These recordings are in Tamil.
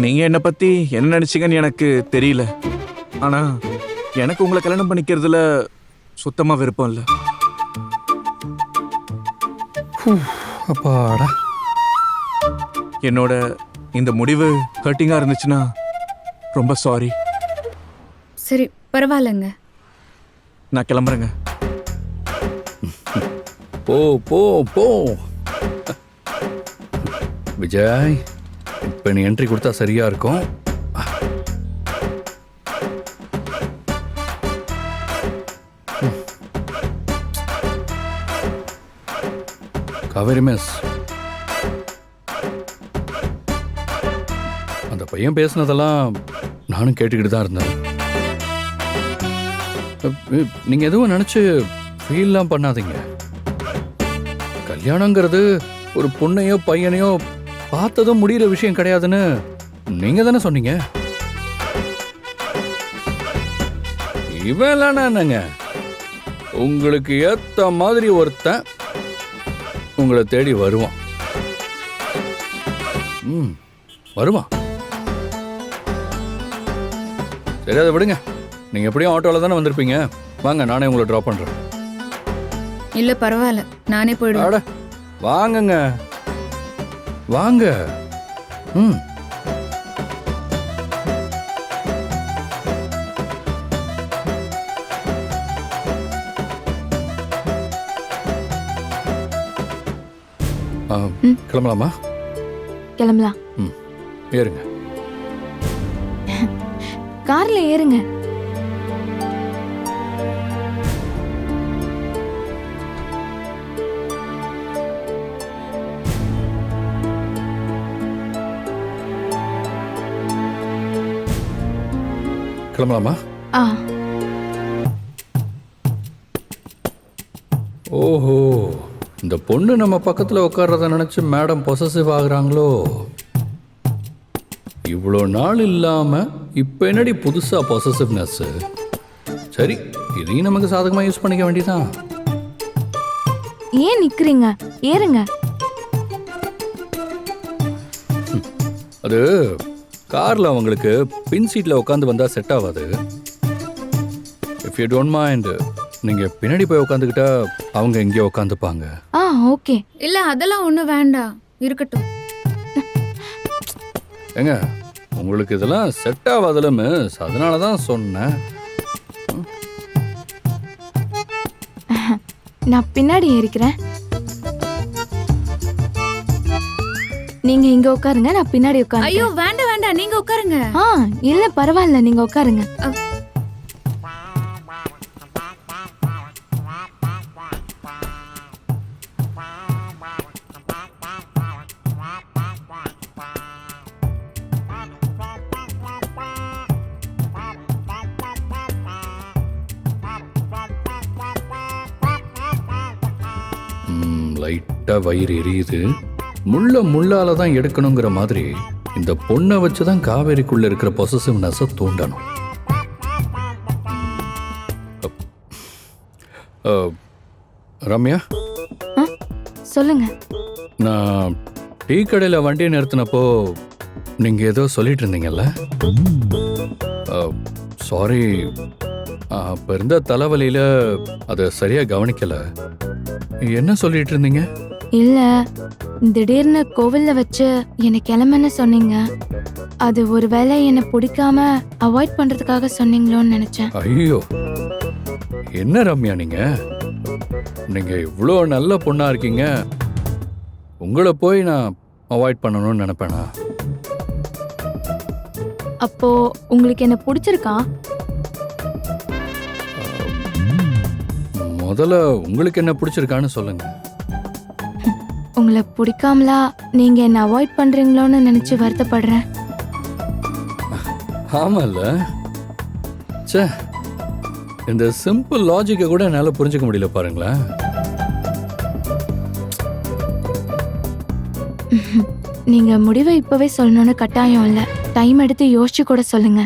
நீங்க என்னை பத்தி என்ன நினைச்சீங்கன்னு எனக்கு தெரியல. ஆனா எனக்கு உங்களை கல்யாணம் பண்ணிக்கிறதுல சுத்தமா விருப்பம் இல்லை. அப்பாடா. என்னோட இந்த முடிவு ஹர்ட்டிங்கா இருந்துச்சுன்னா ரொம்ப சாரி. சரி பரவாயில்லைங்க. நான் கிளம்புறேங்க. போ போ போ. விஜய், இப்போ நீ என்ட்ரி கொடுத்தா சரியா இருக்கும். காவேரி மிஸ், அந்த பையன் பேசுனதெல்லாம் நானும் கேட்டுக்கிட்டு தான் இருந்தேன். நீங்க எதுவும் நினைச்சு ஃபீல்லாம் பண்ணாதீங்க. கல்யாணங்கிறது ஒரு பொண்ணையோ பையனையோ பார்த்ததும் முடிகிற விஷயம் கிடையாதுன்னு நீங்க தானே சொன்னீங்க. இவன் என்னங்க, உங்களுக்கு ஏத்த மாதிரி ஒருத்தன் உங்களை தேடி வருவான். வருவான். சரி, அதை விடுங்க. நீங்க எப்படியும் ஆட்டோல தானே வந்திருப்பீங்க. வாங்க, நானே உங்களை ட்ராப் பண்றேன். இல்ல பரவாயில்ல, நானே போயிடுவேன். வாங்கங்க, வாங்க. கிளம்பலாமா? கிளம்பலாம். ஏறுங்க. கார்ல ஏறுங்க. கிளம்பலாமா? ஓஹோ, இந்த பொண்ணு நம்ம பக்கத்துல உட்கார்றத நினைச்சு மேடம் பொசசிவ் ஆகுறாங்களோ? இவ்வளோ நாள் இல்லாம இப்ப என்னடி புதுசா பொசசிவ்னஸ்? சரி, இதையும் நமக்கு சாதகமா யூஸ் பண்ணிக்க வேண்டியதான். ஏன் நிக்கிறீங்க? ஏறுங்க. அது கார்ல அவங்களுக்கு பின் சீட்ல உட்காந்து வந்தா செட் ஆகாது. இஃப் யூ டோன்ட் மைண்ட், நீங்க பின்னாடி போய் உட்காந்துக்கிட்டா அவங்க இங்கே உட்காந்துப்பாங்க. ஓகே. இல்ல அதெல்லாம் ஒண்ணும் வேண்டாம், இருக்கட்டும். ஏங்க, உங்களுக்கு இதெல்லாம் செட் ஆகாதுல மிஸ், அதனால தான் சொன்னேன். நான் பின்னாடி ஏறிக்கிறேன். நீங்க இங்க உட்காருங்க, நான் பின்னாடி உட்காருங்க. ஐயோ வேண்டாம் வேண்டாம், நீங்க உட்காருங்க. இல்ல பரவாயில்ல, நீங்க உட்காருங்க. லைட்டா வயிறு எரியுது. முள்ளால தான் எடுக்கணுங்கிற மாதிரி இந்த பொண்ணை வச்சுதான் காவேரிக்குள்ள இருக்கிற பொசசிவ்னஸ் தூண்டணும். ரம்யா, சொல்லுங்க. நான் டீ கடையில் வண்டியை நிறுத்தினப்போ நீங்க ஏதோ சொல்லிட்டு இருந்தீங்கல்ல? சாரி, அப்ப இருந்த தலைவலியில அதை சரியா கவனிக்கல. என்ன சொல்லிட்டு இருந்தீங்க? இல்ல, திடீர்னு கோவில்ல வச்சு என்னை கிளம்புன்னு சொன்னீங்க. அது ஒருவேளை என்னை பிடிக்காம அவாய்ட் பண்றதுக்காக சொன்னீங்களோன்னு நினைச்சேன். ஐயோ, என்ன ரம்யா நீங்க இவ்வளோ நல்ல பொண்ணா இருக்கீங்க, உங்களை போய் நான் அவாய்ட் பண்ணணும்னு நினைப்பேனா? அப்போ உங்களுக்கு என்ன பிடிச்சிருக்கா? முதல்ல உங்களுக்கு என்ன பிடிச்சிருக்கான்னு சொல்லுங்க. உங்களை பிடிக்காமலா நீங்க என்ன அவாய்ட் பண்றீங்களோன்னு நினைச்சு வருத்தப்படுறேன். ஆமால, சே, இந்த சிம்பிள் லாஜிக்கை கூட என்னால புரிஞ்சுக்க முடியல பாருங்களேன். நீங்க முடிவை இப்பவே சொல்லணும்னு கட்டாயம் இல்ல. டைம் எடுத்து யோசிச்சு கூட சொல்லுங்க.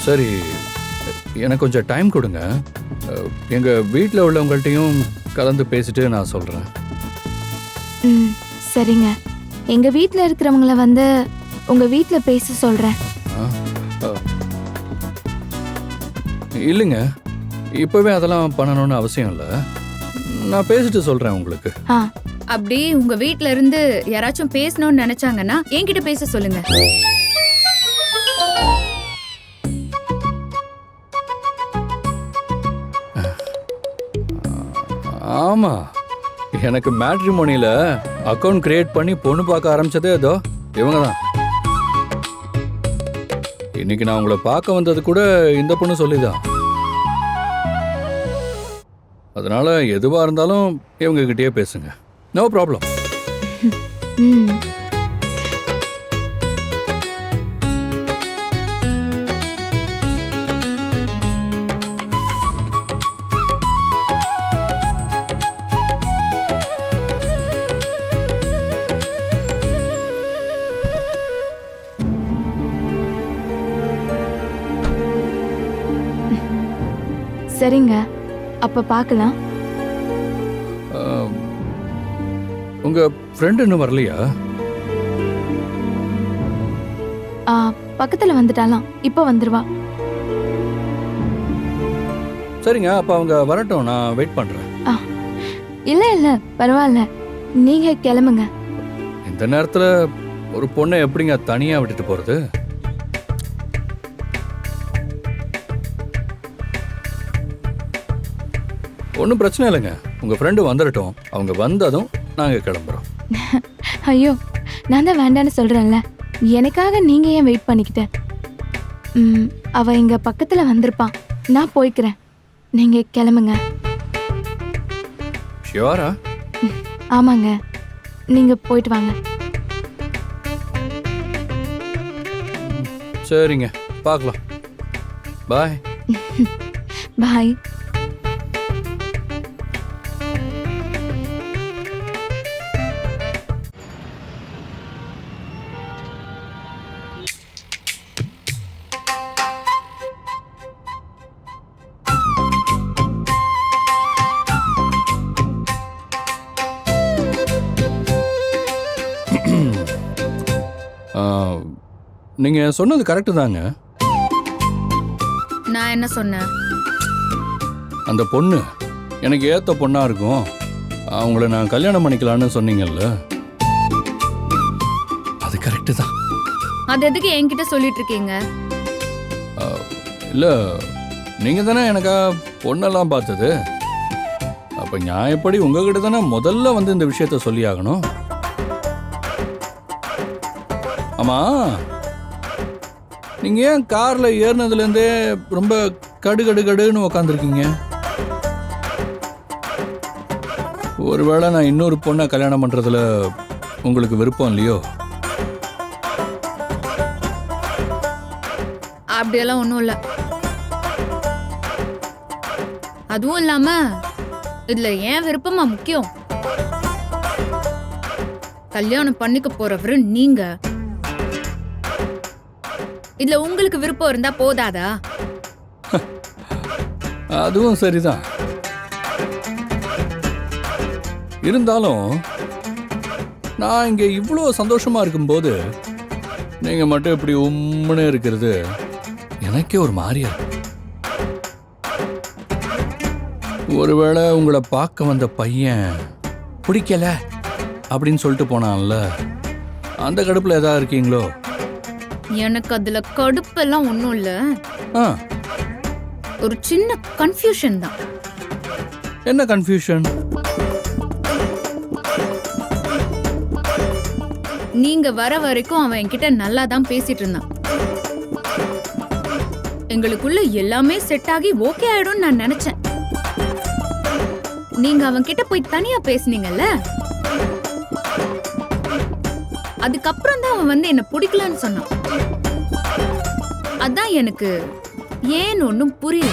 சரி, எனக்கு கொஞ்சம் டைம் கொடுங்க. எங்க வீட்டில் உள்ளவங்கள்ட்டையும் கலந்து பேசிட்டு நான் சொல்றேன். சரிங்க. எங்க வீட்ல இருக்கிறவங்கள வந்து உங்க வீட்ல பேச சொல்றேன். இல்லைங்க, இப்போவே அதெல்லாம் பண்ணணும்னு அவசியம் இல்லை. நான் பேசிட்டு சொல்கிறேன் உங்களுக்கு. ஆ அப்படி உங்க வீட்ல இருந்து யாராச்சும் பேசணும்னு நினைச்சாங்கன்னா என்கிட்ட பேச சொல்லுங்க. ஆமாம், எனக்கு மேட்ரிமோனியில் அக்கௌண்ட் கிரியேட் பண்ணி பொண்ணு பார்க்க ஆரம்பிச்சதே ஏதோ இவங்க தான். இன்னைக்கு நான் உங்களை பார்க்க வந்தது கூட இந்த பொண்ணு சொல்லிதான். அதனால எதுவாக இருந்தாலும் இவங்க கிட்டயே பேசுங்க. No problem. ம் சரிங்க, அப்ப பார்க்கலாம். உங்கள் ஃப்ரெண்டு இன்னும் வரலையா? பக்கத்துல வந்துட்டாலாம், இப்போ வந்துருவா. சரிங்க, அப்போ அவங்க வரட்டும், நான் வெயிட் பண்ணுறேன். இல்ல இல்ல பரவாயில்ல, நீங்க கிளம்புங்க. இந்த நேரத்தில் ஒரு பொண்ணை எப்படிங்க தனியாக விட்டுட்டு போகிறது? ஒன்றும் பிரச்சனை இல்லைங்க, உங்கள் ஃப்ரெண்டு வந்துடட்டும். அவங்க வந்ததும் நாங்கள் கிளம்புறோம். ஐயோ, நான் தான் வேண்டான்னு சொல்றேன்ல, எனக்காக நீங்க ஏன் வெயிட் பண்ணிக்கிட்ட? அவ இங்க பக்கத்துல வந்திருப்பான், நான் போய்க்கிறேன். நீங்க கிளம்புங்க. ஷியோரா? ஆமாங்க, நீங்க போயிட்டு வாங்க. சரிங்க, பார்க்கலாம். பாய். பாய். நீங்கள் சொன்னது கரெக்டு தாங்க. நான் என்ன சொன்னேன்? அந்த பொண்ணு எனக்கு ஏற்ற பொண்ணாக இருக்கும், அவங்கள நான் கல்யாணம் பண்ணிக்கலான்னு சொன்னீங்கல்ல, அது கரெக்டு தான். அது எதுக்கு என்கிட்ட சொல்லிட்டு இருக்கீங்க? இல்லை, நீங்கள் தானே எனக்கா பொண்ணெல்லாம் பார்த்தது. அப்போ நியாயப்படி உங்ககிட்ட தானே முதல்ல வந்து இந்த விஷயத்த சொல்லி ஆகணும். ஆமாம், நீங்கள் ஏன் காரில் ஏறினதுலேருந்தே ரொம்ப கடுன்னு உக்காந்துருக்கீங்க? ஒருவேளை நான் இன்னொரு பொண்ணை கல்யாணம் பண்ணுறதுல உங்களுக்கு விருப்பம் இல்லையோ? அப்படியெல்லாம் ஒன்றும் இல்லை. அதுவும் இல்லாம இதுல ஏன் விருப்பமா முக்கியம்? கல்யாணம் பண்ணிக்க போறவரு நீங்க. இதுல உங்களுக்கு விருப்பம் இருந்தா போதாதா? அதுவும் சரிதான். இருந்தாலும் நான் இங்க இவ்வளோ சந்தோஷமா இருக்கும்போது நீங்க மட்டும் இப்படி உம்முன்னு இருக்கிறது எனக்கே ஒரு மாதிரியா இருக்கு. ஒருவேளை உங்களை பார்க்க வந்த பையன் பிடிக்கல அப்படின்னு சொல்லிட்டு போனான்ல, அந்த கடுப்புல ஏதாவது இருக்கீங்களோ? எனக்கு அதுல கடுப்பெல்லாம் ஒன்றும் இல்லை. ஆ, ஒரு சின்ன கன்ஃபியூஷன் தான். என்ன கன்ஃபியூஷன்? நீங்க வர வரைக்கும் அவன் என்கிட்ட நல்லா தான் பேசிட்டு இருந்தான். எங்களுக்குள்ள எல்லாமே செட் ஆகி ஓகே ஆயிடும்னு நான் நினைச்சேன். நீங்க அவன் கிட்ட போய் தனியா பேசுனீங்கல்ல, அதுக்கப்புறம் தான் அவன் வந்து என்ன பிடிக்கலன்னு சொன்னான். அதான் எனக்கு ஏன்னு ஒன்றும் புரியல.